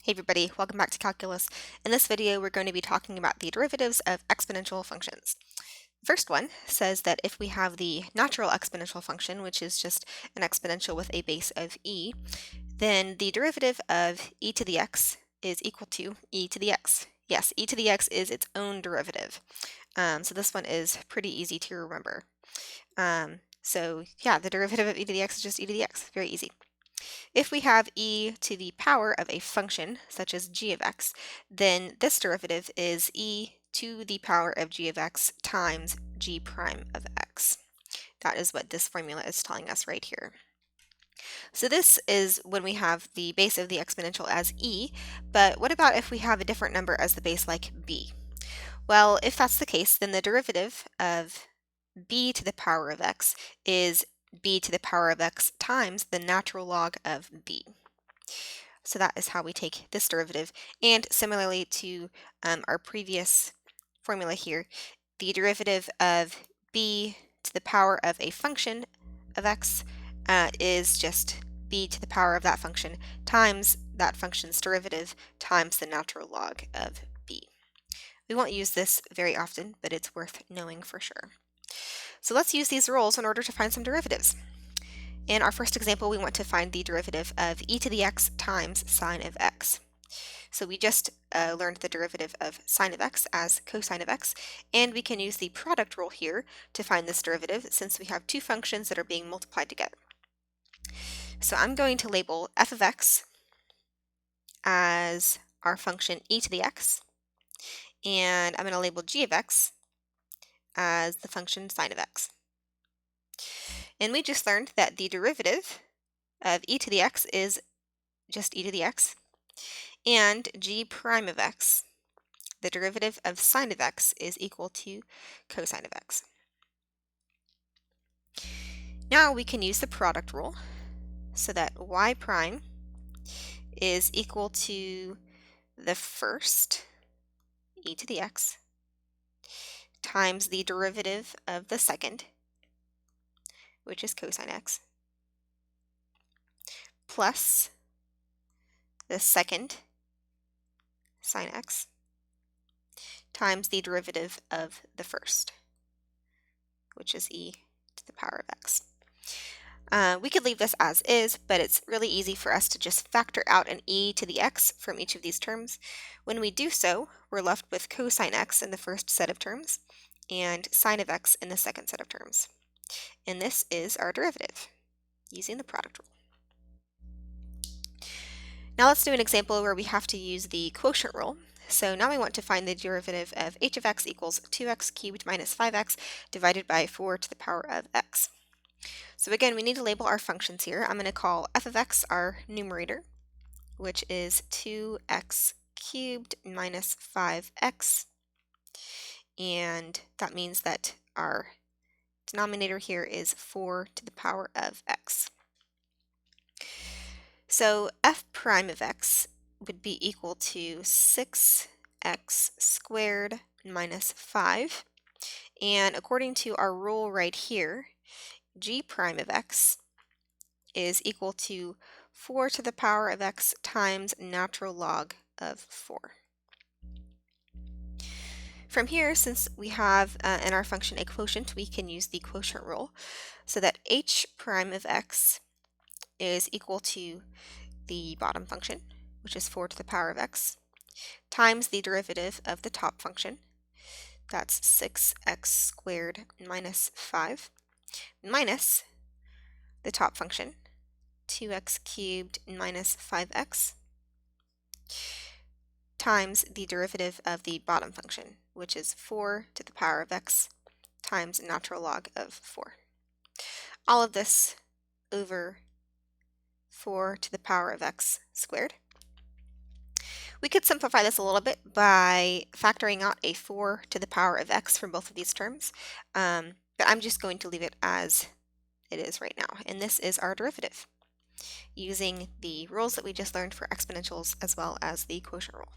Hey everybody, welcome back to Calculus. In this video, we're going to be talking about the derivatives of exponential functions. First one says that if we have the natural exponential function, which is just an exponential with a base of e, then the derivative of e to the x is equal to e to the x. Yes, e to the x is its own derivative. So this one is pretty easy to remember. The derivative of e to the x is just e to the x, very easy. If we have e to the power of a function, such as g of x, then this derivative is e to the power of g of x times g prime of x. That is what this formula is telling us right here. So this is when we have the base of the exponential as e, but what about if we have a different number as the base like b? Well, if that's the case, then the derivative of b to the power of x is b to the power of x times the natural log of b. So that is how we take this derivative. And similarly to our previous formula here, the derivative of b to the power of a function of x is just b to the power of that function times that function's derivative times the natural log of b. We won't use this very often, but it's worth knowing for sure. So let's use these rules in order to find some derivatives. In our first example, we want to find the derivative of e to the x times sine of x. So we just learned the derivative of sine of x as cosine of x, and we can use the product rule here to find this derivative since we have two functions that are being multiplied together. So I'm going to label f of x as our function e to the x, and I'm going to label g of x as the function sine of x. And we just learned that the derivative of e to the x is just e to the x, and g prime of x, the derivative of sine of x, is equal to cosine of x. Now we can use the product rule so that y prime is equal to the first e to the x times the derivative of the second, which is cosine x, plus the second sine x times the derivative of the first, which is e to the power of x. We could leave this as is, but it's really easy for us to just factor out an e to the x from each of these terms. When we do so, we're left with cosine x in the first set of terms and sine of x in the second set of terms. And this is our derivative using the product rule. Now let's do an example where we have to use the quotient rule. So now we want to find the derivative of h of x equals 2x cubed minus 5x divided by 4 to the power of x. So again, we need to label our functions here. I'm going to call f of x our numerator, which is 2x cubed minus 5x. And that means that our denominator here is 4 to the power of x. So f prime of x would be equal to 6x squared minus 5. And according to our rule right here, g prime of x is equal to 4 to the power of x times natural log of 4. From here, since we have in our function a quotient, we can use the quotient rule so that h prime of x is equal to the bottom function, which is 4 to the power of x, times the derivative of the top function, that's 6x squared minus 5, minus the top function, 2x cubed minus 5x, times the derivative of the bottom function, which is 4 to the power of x times natural log of 4. All of this over 4 to the power of x squared. We could simplify this a little bit by factoring out a 4 to the power of x from both of these terms, but I'm just going to leave it as it is right now, and this is our derivative using the rules that we just learned for exponentials as well as the quotient rule.